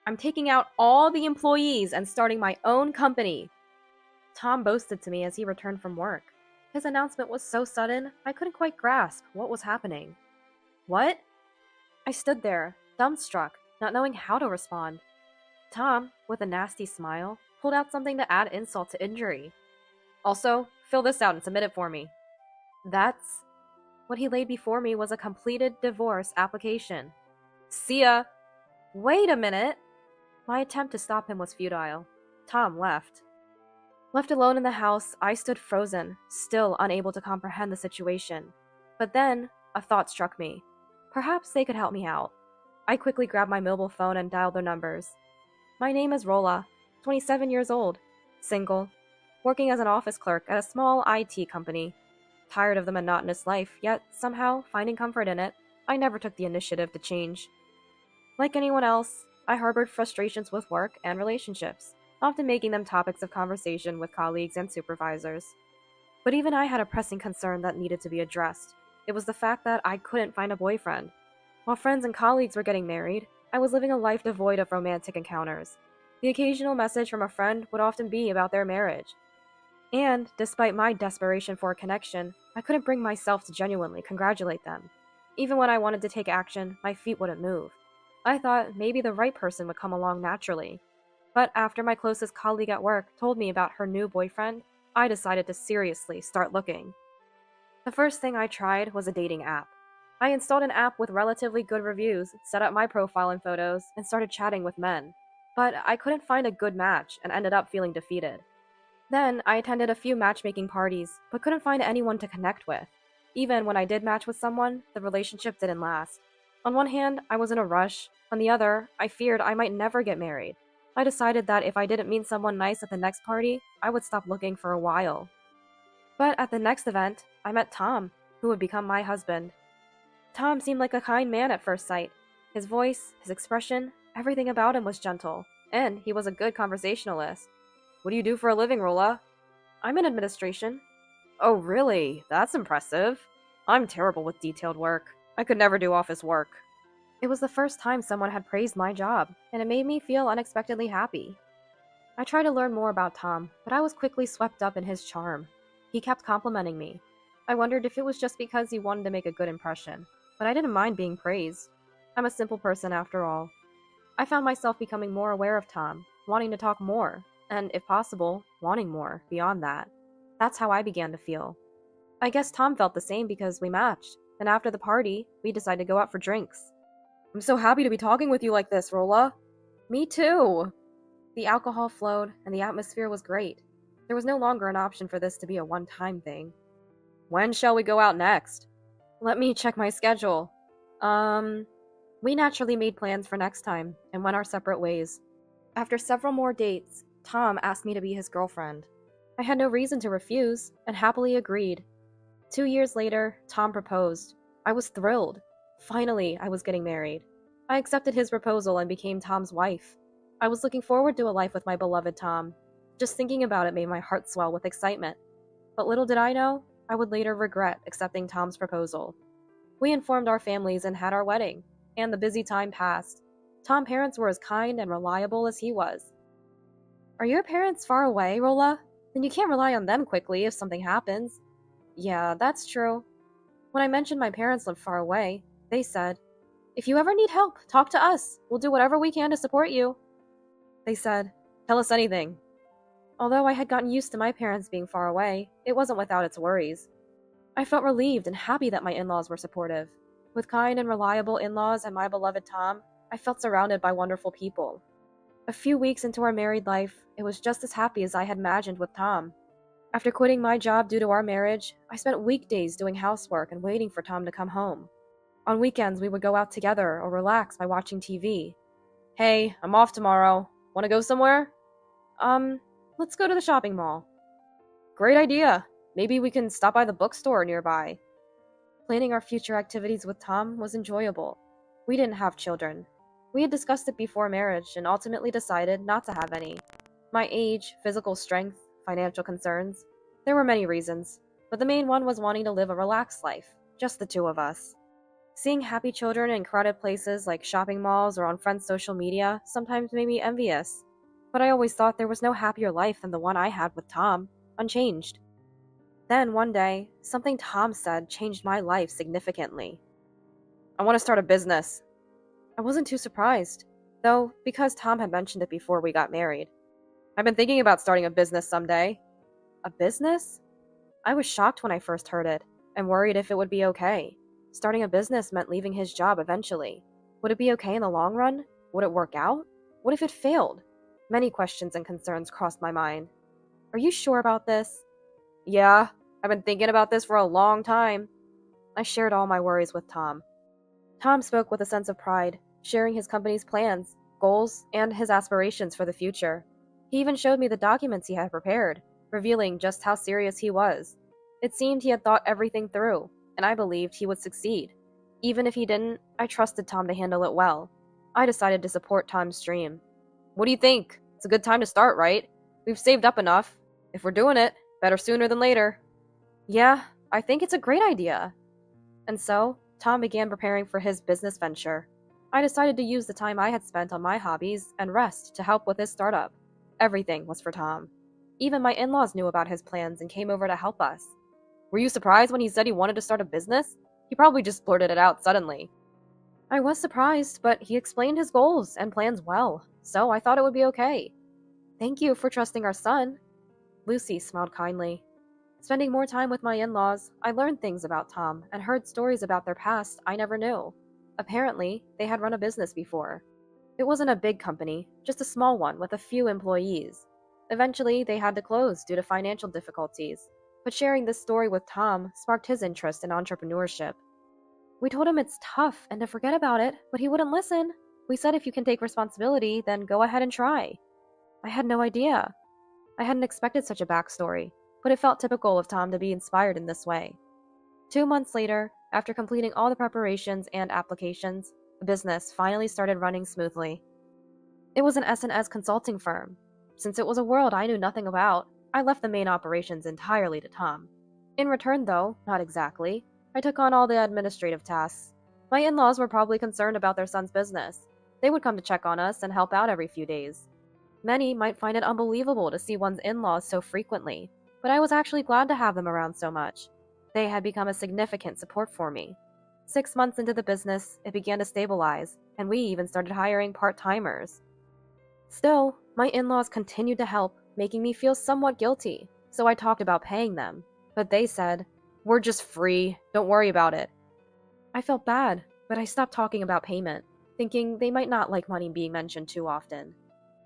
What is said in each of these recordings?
I'm taking out all the employees and starting my own company, Tom boasted to me as he returned from work. His announcement was so sudden, I couldn't quite grasp what was happening. What? I stood there, dumbstruck, not knowing how to respond. Tom, with a nasty smile, pulled out something to add insult to injury. Also, fill this out and submit it for me. That's... What he laid before me was a completed divorce application. See ya! Wait a minute! My attempt to stop him was futile. Tom left. Left alone in the house, I stood frozen, still unable to comprehend the situation. But then, a thought struck me. Perhaps they could help me out. I quickly grabbed my mobile phone and dialed their numbers. My name is Rolla, 27 years old, single, working as an office clerk at a small IT company. Tired of the monotonous life, yet somehow finding comfort in it, I never took the initiative to change. Like anyone else, I harbored frustrations with work and relationships, often making them topics of conversation with colleagues and supervisors. But even I had a pressing concern that needed to be addressed. It was the fact that I couldn't find a boyfriend. While friends and colleagues were getting married, I was living a life devoid of romantic encounters. The occasional message from a friend would often be about their marriage. And, despite my desperation for a connection, I couldn't bring myself to genuinely congratulate them. Even when I wanted to take action, my feet wouldn't move. I thought maybe the right person would come along naturally. But after my closest colleague at work told me about her new boyfriend, I decided to seriously start looking. The first thing I tried was a dating app. I installed an app with relatively good reviews, set up my profile and photos, and started chatting with men. But I couldn't find a good match and ended up feeling defeated. Then, I attended a few matchmaking parties, but couldn't find anyone to connect with. Even when I did match with someone, the relationship didn't last. On one hand, I was in a rush. On the other, I feared I might never get married. I decided that if I didn't meet someone nice at the next party, I would stop looking for a while. But at the next event, I met Tom, who would become my husband. Tom seemed like a kind man at first sight. His voice, his expression, everything about him was gentle, and he was a good conversationalist. What do you do for a living, Rolla? I'm in administration. Oh, really? That's impressive. I'm terrible with detailed work. I could never do office work. It was the first time someone had praised my job, and it made me feel unexpectedly happy. I tried to learn more about Tom, but I was quickly swept up in his charm. He kept complimenting me. I wondered if it was just because he wanted to make a good impression, but I didn't mind being praised. I'm a simple person after all. I found myself becoming more aware of Tom, wanting to talk more, and, if possible, wanting more beyond that. That's how I began to feel. I guess Tom felt the same because we matched, and after the party, we decided to go out for drinks. I'm so happy to be talking with you like this, Rolla. Me too. The alcohol flowed, and the atmosphere was great. There was no longer an option for this to be a one-time thing. When shall we go out next? Let me check my schedule. We naturally made plans for next time, and went our separate ways. After several more dates, Tom asked me to be his girlfriend. I had no reason to refuse, and happily agreed. 2 years later, Tom proposed. I was thrilled. Finally, I was getting married. I accepted his proposal and became Tom's wife. I was looking forward to a life with my beloved Tom. Just thinking about it made my heart swell with excitement. But little did I know, I would later regret accepting Tom's proposal. We informed our families and had our wedding, and the busy time passed. Tom's parents were as kind and reliable as he was. Are your parents far away, Rolla? Then you can't rely on them quickly if something happens. Yeah, that's true. When I mentioned my parents lived far away, they said, "If you ever need help, talk to us. We'll do whatever we can to support you." They said, "Tell us anything." Although I had gotten used to my parents being far away, it wasn't without its worries. I felt relieved and happy that my in-laws were supportive. With kind and reliable in-laws and my beloved Tom, I felt surrounded by wonderful people. A few weeks into our married life, it was just as happy as I had imagined with Tom. After quitting my job due to our marriage, I spent weekdays doing housework and waiting for Tom to come home. On weekends, we would go out together or relax by watching TV. Hey, I'm off tomorrow. Want to go somewhere? Let's go to the shopping mall. Great idea. Maybe we can stop by the bookstore nearby. Planning our future activities with Tom was enjoyable. We didn't have children. We had discussed it before marriage and ultimately decided not to have any. My age, physical strength, financial concerns. There were many reasons, but the main one was wanting to live a relaxed life, just the two of us. Seeing happy children in crowded places like shopping malls or on friends' social media sometimes made me envious. But I always thought there was no happier life than the one I had with Tom, unchanged. Then one day, something Tom said changed my life significantly. I want to start a business. I wasn't too surprised, though, because Tom had mentioned it before we got married. I've been thinking about starting a business someday. A business? I was shocked when I first heard it, and worried if it would be okay. Starting a business meant leaving his job eventually. Would it be okay in the long run? Would it work out? What if it failed? Many questions and concerns crossed my mind. Are you sure about this? Yeah, I've been thinking about this for a long time. I shared all my worries with Tom. Tom spoke with a sense of pride, sharing his company's plans, goals, and his aspirations for the future. He even showed me the documents he had prepared, revealing just how serious he was. It seemed he had thought everything through, and I believed he would succeed. Even if he didn't, I trusted Tom to handle it well. I decided to support Tom's dream. What do you think? It's a good time to start, right? We've saved up enough. If we're doing it, better sooner than later. Yeah, I think it's a great idea. And so, Tom began preparing for his business venture. I decided to use the time I had spent on my hobbies and rest to help with his startup. Everything was for Tom. Even my in-laws knew about his plans and came over to help us. Were you surprised when he said he wanted to start a business? He probably just blurted it out suddenly. I was surprised, but he explained his goals and plans well, so I thought it would be okay. Thank you for trusting our son. Lucy smiled kindly. Spending more time with my in-laws, I learned things about Tom and heard stories about their past I never knew. Apparently, they had run a business before. It wasn't a big company, just a small one with a few employees. Eventually, they had to close due to financial difficulties, but sharing this story with Tom sparked his interest in entrepreneurship. We told him it's tough and to forget about it, but he wouldn't listen. We said if you can take responsibility, then go ahead and try. I had no idea. I hadn't expected such a backstory, but it felt typical of Tom to be inspired in this way. 2 months later, after completing all the preparations and applications, the business finally started running smoothly. It was an S&S consulting firm. Since it was a world I knew nothing about, I left the main operations entirely to Tom. In return, though, not exactly, I took on all the administrative tasks. My in-laws were probably concerned about their son's business. They would come to check on us and help out every few days. Many might find it unbelievable to see one's in-laws so frequently, but I was actually glad to have them around so much. They had become a significant support for me. 6 months into the business, it began to stabilize, and we even started hiring part-timers. Still, my in-laws continued to help, making me feel somewhat guilty, so I talked about paying them, but they said, "We're just free, don't worry about it." I felt bad, but I stopped talking about payment, thinking they might not like money being mentioned too often.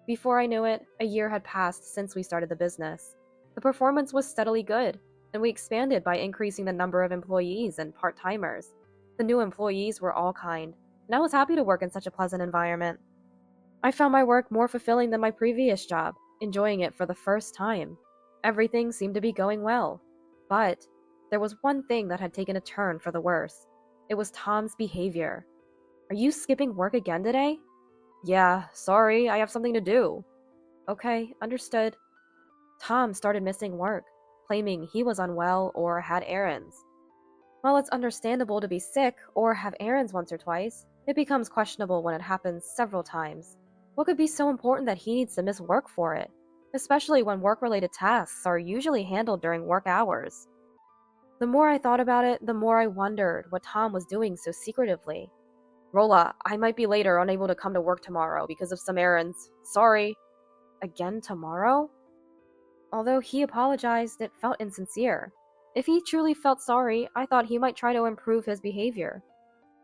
Before I knew it, a year had passed since we started the business. The performance was steadily good, and we expanded by increasing the number of employees and part-timers. The new employees were all kind, and I was happy to work in such a pleasant environment. I found my work more fulfilling than my previous job, enjoying it for the first time. Everything seemed to be going well. But there was one thing that had taken a turn for the worse. It was Tom's behavior. "Are you skipping work again today?" "Yeah, sorry, I have something to do." "Okay, understood." Tom started missing work, claiming he was unwell or had errands. While it's understandable to be sick or have errands once or twice, it becomes questionable when it happens several times. What could be so important that he needs to miss work for it? Especially when work-related tasks are usually handled during work hours. The more I thought about it, the more I wondered what Tom was doing so secretively. "Rolla, I might be late or unable to come to work tomorrow because of some errands. Sorry." Again tomorrow? Although he apologized, it felt insincere. If he truly felt sorry, I thought he might try to improve his behavior.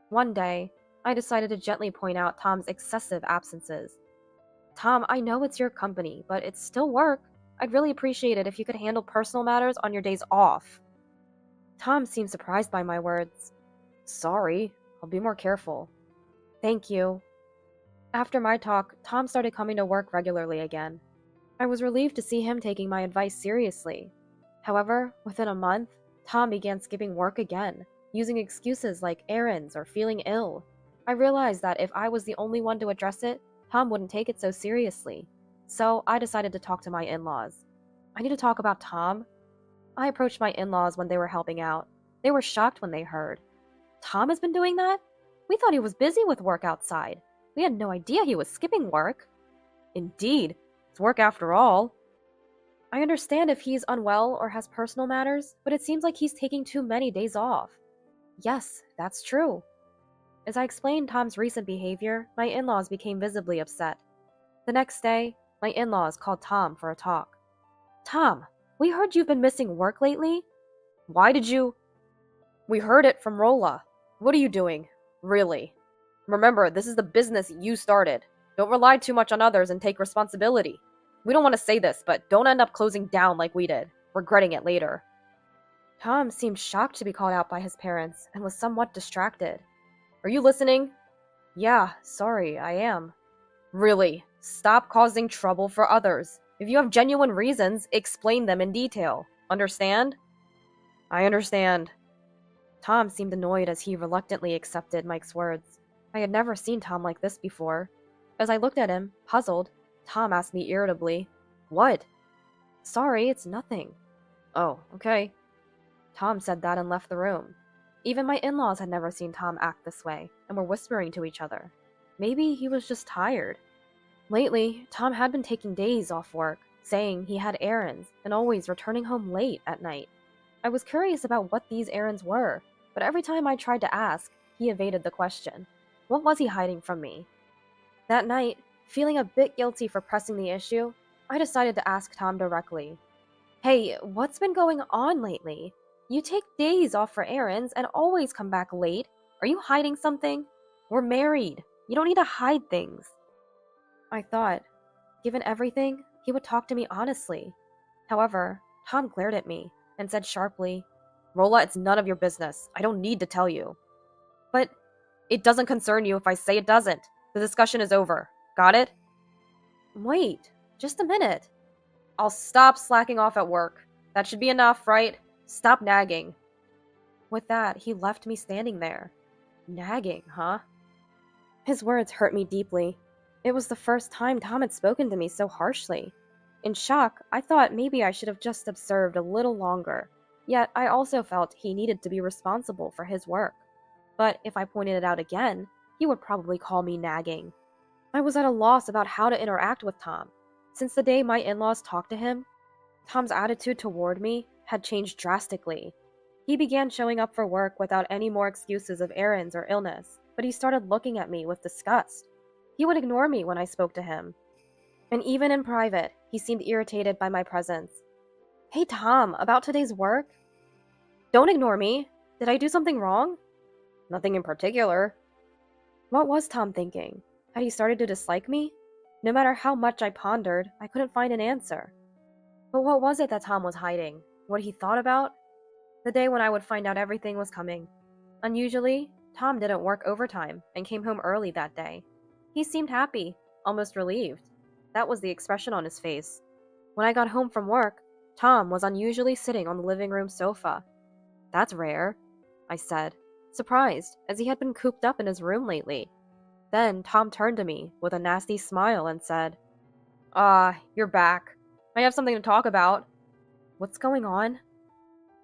One day, I decided to gently point out Tom's excessive absences. "Tom, I know it's your company, but it's still work. I'd really appreciate it if you could handle personal matters on your days off." Tom seemed surprised by my words. "Sorry, I'll be more careful." "Thank you." After my talk, Tom started coming to work regularly again. I was relieved to see him taking my advice seriously. However, within a month, Tom began skipping work again, using excuses like errands or feeling ill. I realized that if I was the only one to address it, Tom wouldn't take it so seriously. So I decided to talk to my in-laws. "I need to talk about Tom." I approached my in-laws when they were helping out. They were shocked when they heard. Tom has been doing that? We thought he was busy with work outside. We had no idea he was skipping work. Indeed, it's work after all. I understand if he's unwell or has personal matters, but it seems like he's taking too many days off. Yes, that's true. As I explained Tom's recent behavior, my in-laws became visibly upset. The next day, my in-laws called Tom for a talk. Tom, we heard you've been missing work lately. Why did you? We heard it from Rolla. What are you doing? Really? Remember, this is the business you started. Don't rely too much on others and take responsibility. We don't want to say this, but don't end up closing down like we did, regretting it later. Tom seemed shocked to be called out by his parents and was somewhat distracted. Are you listening? Yeah, sorry, I am. Really, stop causing trouble for others. If you have genuine reasons, explain them in detail. Understand? I understand. Tom seemed annoyed as he reluctantly accepted Mike's words. I had never seen Tom like this before. As I looked at him, puzzled, Tom asked me irritably, What? Sorry, it's nothing. Oh, okay. Tom said that and left the room. Even my in-laws had never seen Tom act this way, and were whispering to each other. Maybe he was just tired. Lately, Tom had been taking days off work, saying he had errands, and always returning home late at night. I was curious about what these errands were, but every time I tried to ask, he evaded the question. What was he hiding from me? That night, feeling a bit guilty for pressing the issue, I decided to ask Tom directly. Hey, what's been going on lately? You take days off for errands and always come back late. Are you hiding something? We're married. You don't need to hide things. I thought, given everything, he would talk to me honestly. However, Tom glared at me and said sharply, Rolla, it's none of your business. I don't need to tell you. But it doesn't concern you if I say it doesn't. The discussion is over. Got it? Wait, just a minute. I'll stop slacking off at work. That should be enough, right? Stop nagging. With that, he left me standing there. Nagging, huh? His words hurt me deeply. It was the first time Tom had spoken to me so harshly. In shock, I thought maybe I should have just observed a little longer. Yet, I also felt he needed to be responsible for his work. But if I pointed it out again, he would probably call me nagging. I was at a loss about how to interact with Tom. Since the day my in-laws talked to him, Tom's attitude toward me had changed drastically. He began showing up for work without any more excuses of errands or illness, but he started looking at me with disgust. He would ignore me when I spoke to him. And even in private, he seemed irritated by my presence. Hey Tom, about today's work? Don't ignore me. Did I do something wrong? Nothing in particular. What was Tom thinking? Had he started to dislike me? No matter how much I pondered, I couldn't find an answer. But what was it that Tom was hiding? What he thought about? The day when I would find out everything was coming. Unusually, Tom didn't work overtime and came home early that day. He seemed happy, almost relieved. That was the expression on his face. When I got home from work, Tom was unusually sitting on the living room sofa. That's rare, I said, surprised, as he had been cooped up in his room lately. Then Tom turned to me with a nasty smile and said, You're back. I have something to talk about. What's going on?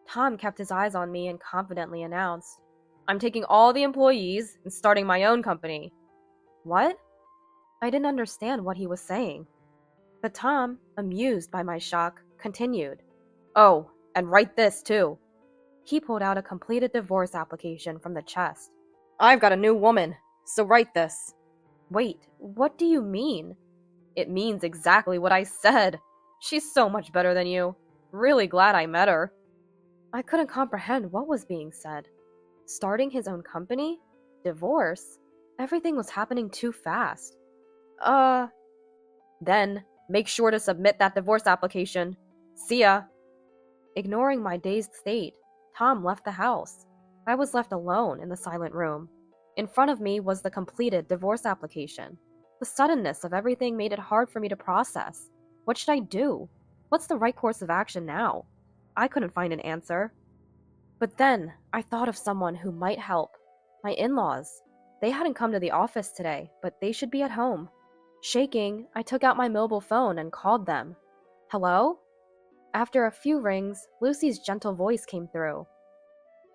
Tom kept his eyes on me and confidently announced, I'm taking all the employees and starting my own company. What? I didn't understand what he was saying. But Tom, amused by my shock, continued. Oh, and write this too. He pulled out a completed divorce application from the chest. I've got a new woman, so write this. Wait, what do you mean? It means exactly what I said. She's so much better than you. Really glad I met her. I couldn't comprehend what was being said. Starting his own company? Divorce? Everything was happening too fast. Then, make sure to submit that divorce application. See ya. Ignoring my dazed state, Tom left the house. I was left alone in the silent room. In front of me was the completed divorce application. The suddenness of everything made it hard for me to process. What should I do? What's the right course of action now? I couldn't find an answer. But then, I thought of someone who might help. My in-laws. They hadn't come to the office today, but they should be at home. Shaking, I took out my mobile phone and called them. Hello? After a few rings, Lucy's gentle voice came through.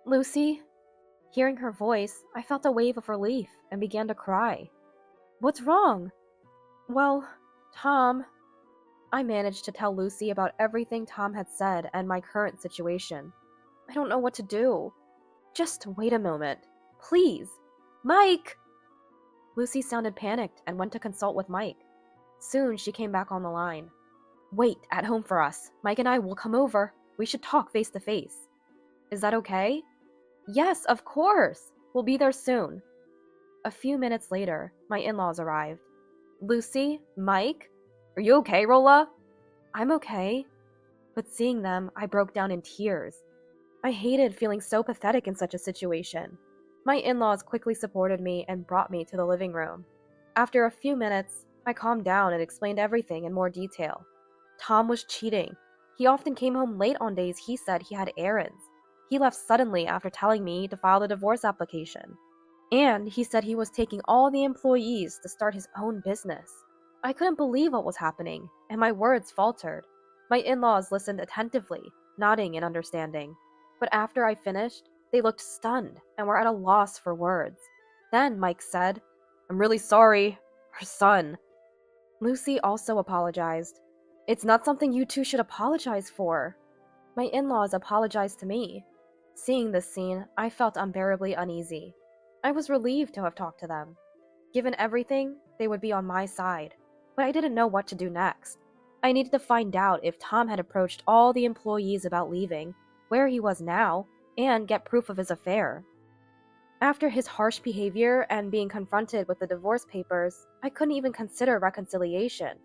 Lucy? Hearing her voice, I felt a wave of relief and began to cry. What's wrong? Well, Tom. I managed to tell Lucy about everything Tom had said and my current situation. I don't know what to do. Just wait a moment. Please. Mike! Lucy sounded panicked and went to consult with Mike. Soon she came back on the line. Wait at home for us. Mike and I will come over. We should talk face to face. Is that okay? Yes, of course. We'll be there soon. A few minutes later, my in-laws arrived. Lucy, Mike, are you okay, Rolla? I'm okay. But seeing them, I broke down in tears. I hated feeling so pathetic in such a situation. My in-laws quickly supported me and brought me to the living room. After a few minutes, I calmed down and explained everything in more detail. Tom was cheating. He often came home late on days he said he had errands. He left suddenly after telling me to file the divorce application. And he said he was taking all the employees to start his own business. I couldn't believe what was happening, and my words faltered. My in-laws listened attentively, nodding in understanding. But after I finished, they looked stunned and were at a loss for words. Then Mike said, I'm really sorry. Her son. Lucy also apologized. It's not something you two should apologize for. My in-laws apologized to me. Seeing this scene, I felt unbearably uneasy. I was relieved to have talked to them. Given everything, they would be on my side, but I didn't know what to do next. I needed to find out if Tom had approached all the employees about leaving, where he was now, and get proof of his affair. After his harsh behavior and being confronted with the divorce papers, I couldn't even consider reconciliation.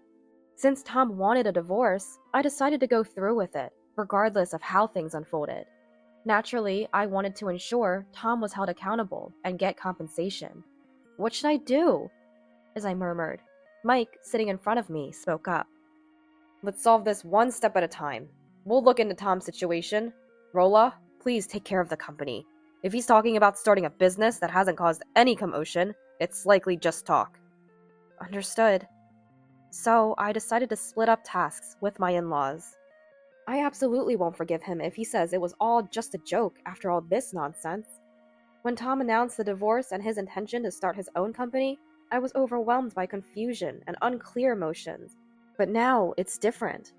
Since Tom wanted a divorce, I decided to go through with it, regardless of how things unfolded. Naturally, I wanted to ensure Tom was held accountable and get compensation. What should I do? As I murmured, Mike, sitting in front of me, spoke up. Let's solve this one step at a time. We'll look into Tom's situation. Rolla, please take care of the company. If he's talking about starting a business that hasn't caused any commotion, it's likely just talk. Understood. So I decided to split up tasks with my in-laws. I absolutely won't forgive him if he says it was all just a joke after all this nonsense. When Tom announced the divorce and his intention to start his own company, I was overwhelmed by confusion and unclear emotions. But now it's different.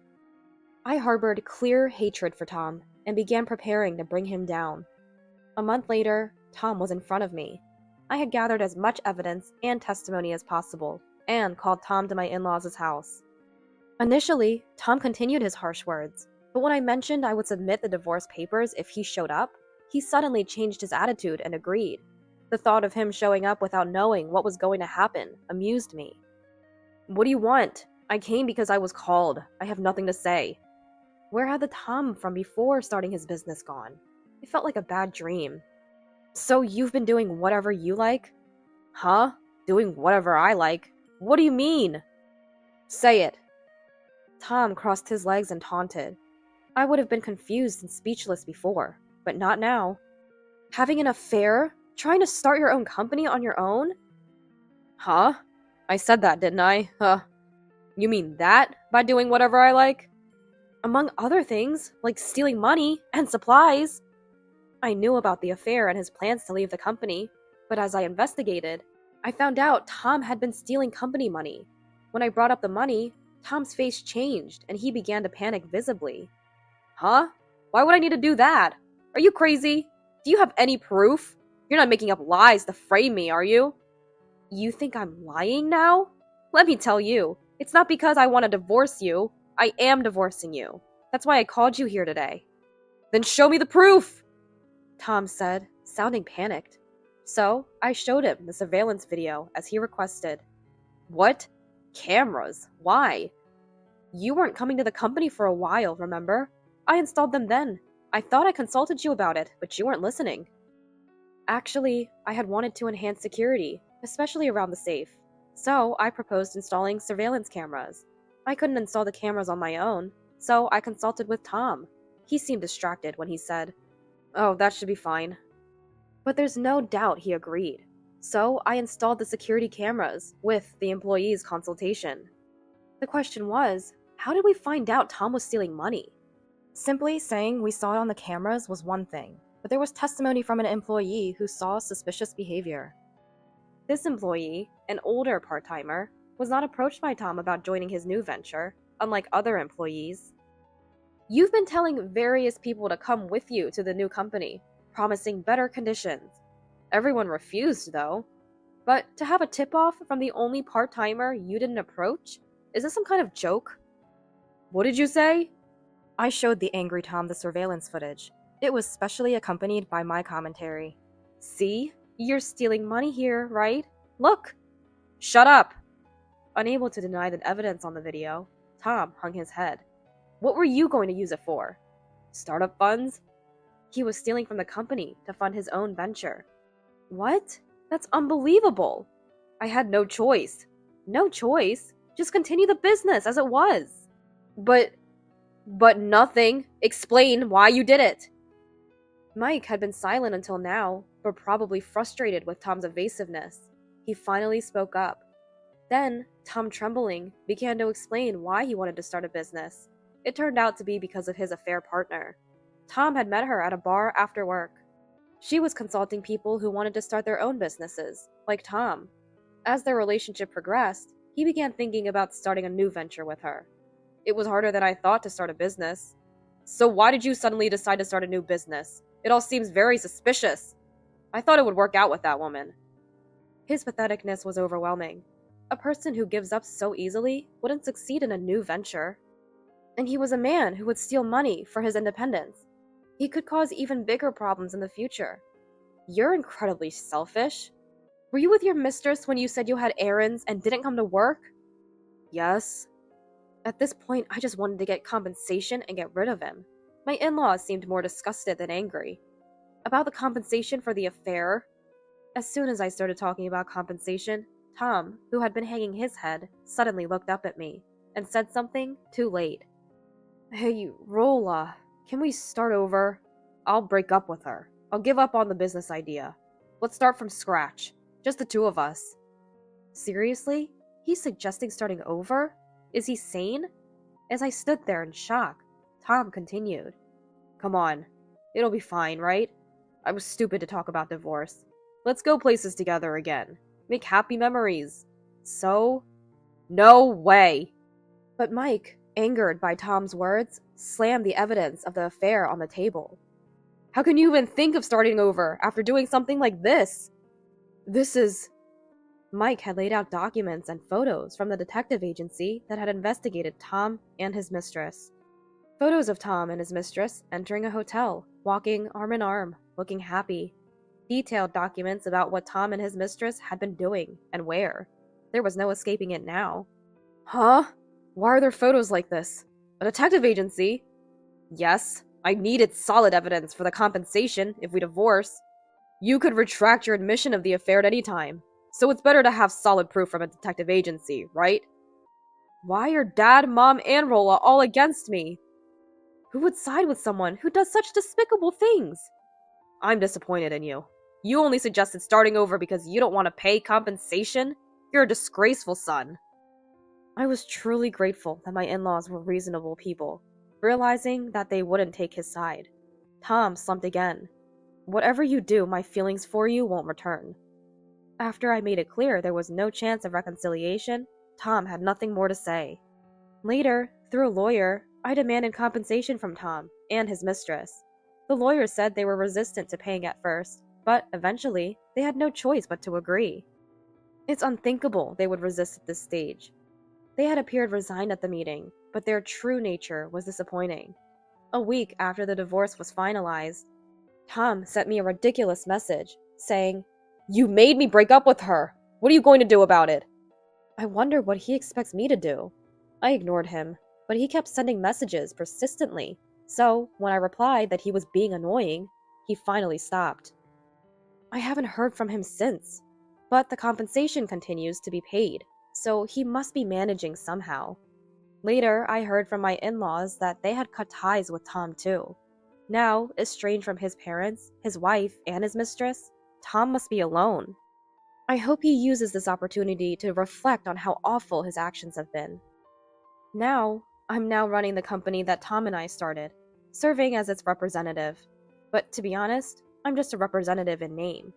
I harbored clear hatred for Tom and began preparing to bring him down. A month later, Tom was in front of me. I had gathered as much evidence and testimony as possible and called Tom to my in-laws' house. Initially, Tom continued his harsh words, but when I mentioned I would submit the divorce papers if he showed up, he suddenly changed his attitude and agreed. The thought of him showing up without knowing what was going to happen amused me. What do you want? I came because I was called. I have nothing to say. Where had the Tom from before starting his business gone? It felt like a bad dream. So you've been doing whatever you like? Huh? Doing whatever I like? What do you mean? Say it. Tom crossed his legs and taunted. I would have been confused and speechless before, but not now. Having an affair? Trying to start your own company on your own? Huh? I said that, didn't I? You mean that by doing whatever I like? Among other things, like stealing money and supplies. I knew about the affair and his plans to leave the company, but as I investigated, I found out Tom had been stealing company money. When I brought up the money, Tom's face changed and he began to panic visibly. Huh? Why would I need to do that? Are you crazy? Do you have any proof? You're not making up lies to frame me, are you? You think I'm lying now? Let me tell you, it's not because I want to divorce you. I am divorcing you. That's why I called you here today. Then show me the proof, Tom said, sounding panicked. So I showed him the surveillance video as he requested. What? Cameras? Why? You weren't coming to the company for a while, remember? I installed them then. I thought I consulted you about it, but you weren't listening. Actually, I had wanted to enhance security, especially around the safe. So I proposed installing surveillance cameras. I couldn't install the cameras on my own, so I consulted with Tom. He seemed distracted when he said, "Oh, that should be fine." But there's no doubt he agreed. So I installed the security cameras with the employees' consultation. The question was, how did we find out Tom was stealing money? Simply saying we saw it on the cameras was one thing, but there was testimony from an employee who saw suspicious behavior. This employee, an older part-timer, was not approached by Tom about joining his new venture, unlike other employees. You've been telling various people to come with you to the new company, promising better conditions. Everyone refused, though. But to have a tip-off from the only part-timer you didn't approach? Is this some kind of joke? What did you say? I showed the angry Tom the surveillance footage. It was specially accompanied by my commentary. See? You're stealing money here, right? Look! Shut up! Unable to deny the evidence on the video, Tom hung his head. What were you going to use it for? Startup funds? He was stealing from the company to fund his own venture. What? That's unbelievable! I had no choice. No choice? Just continue the business as it was. But nothing. Explain why you did it. Mike had been silent until now, but probably frustrated with Tom's evasiveness. He finally spoke up. Then, Tom, trembling, began to explain why he wanted to start a business. It turned out to be because of his affair partner. Tom had met her at a bar after work. She was consulting people who wanted to start their own businesses, like Tom. As their relationship progressed, he began thinking about starting a new venture with her. It was harder than I thought to start a business. So why did you suddenly decide to start a new business? It all seems very suspicious. I thought it would work out with that woman. His patheticness was overwhelming. A person who gives up so easily wouldn't succeed in a new venture. And he was a man who would steal money for his independence. He could cause even bigger problems in the future. You're incredibly selfish. Were you with your mistress when you said you had errands and didn't come to work? Yes. At this point, I just wanted to get compensation and get rid of him. My in-laws seemed more disgusted than angry. About the compensation for the affair? As soon as I started talking about compensation, Tom, who had been hanging his head, suddenly looked up at me and said something too late. Hey, Rolla, can we start over? I'll break up with her. I'll give up on the business idea. Let's start from scratch. Just the two of us. Seriously? He's suggesting starting over? Is he sane? As I stood there in shock, Tom continued. Come on. It'll be fine, right? I was stupid to talk about divorce. Let's go places together again. Make happy memories. So? No way! But Mike, angered by Tom's words, slammed the evidence of the affair on the table. How can you even think of starting over after doing something like this? This is... Mike had laid out documents and photos from the detective agency that had investigated Tom and his mistress. Photos of Tom and his mistress entering a hotel, walking arm in arm, looking happy. Detailed documents about what Tom and his mistress had been doing and where. There was no escaping it now. Huh? Why are there photos like this? A detective agency? Yes, I needed solid evidence for the compensation if we divorce. You could retract your admission of the affair at any time, so it's better to have solid proof from a detective agency, right? Why are Dad, Mom, and Rolla all against me? Who would side with someone who does such despicable things? I'm disappointed in you. You only suggested starting over because you don't want to pay compensation? You're a disgraceful son. I was truly grateful that my in-laws were reasonable people, realizing that they wouldn't take his side. Tom slumped again. Whatever you do, my feelings for you won't return. After I made it clear there was no chance of reconciliation, Tom had nothing more to say. Later, through a lawyer, I demanded compensation from Tom and his mistress. The lawyer said they were resistant to paying at first, but eventually, they had no choice but to agree. It's unthinkable they would resist at this stage. They had appeared resigned at the meeting, but their true nature was disappointing. A week after the divorce was finalized, Tom sent me a ridiculous message, saying, "You made me break up with her! What are you going to do about it?" I wondered what he expects me to do. I ignored him, but he kept sending messages persistently, so when I replied that he was being annoying, he finally stopped. I haven't heard from him since, but the compensation continues to be paid, so he must be managing somehow. Later, I heard from my in-laws that they had cut ties with Tom too. Now, estranged from his parents, his wife, and his mistress, Tom must be alone. I hope he uses this opportunity to reflect on how awful his actions have been. I'm now running the company that Tom and I started, serving as its representative. But to be honest, I'm just a representative in name.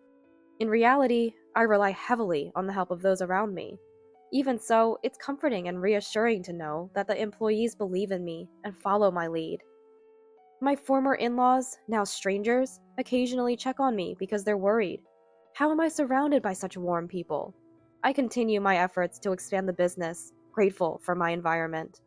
In reality, I rely heavily on the help of those around me. Even so, it's comforting and reassuring to know that the employees believe in me and follow my lead. My former in-laws, now strangers, occasionally check on me because they're worried. How am I surrounded by such warm people? I continue my efforts to expand the business, grateful for my environment.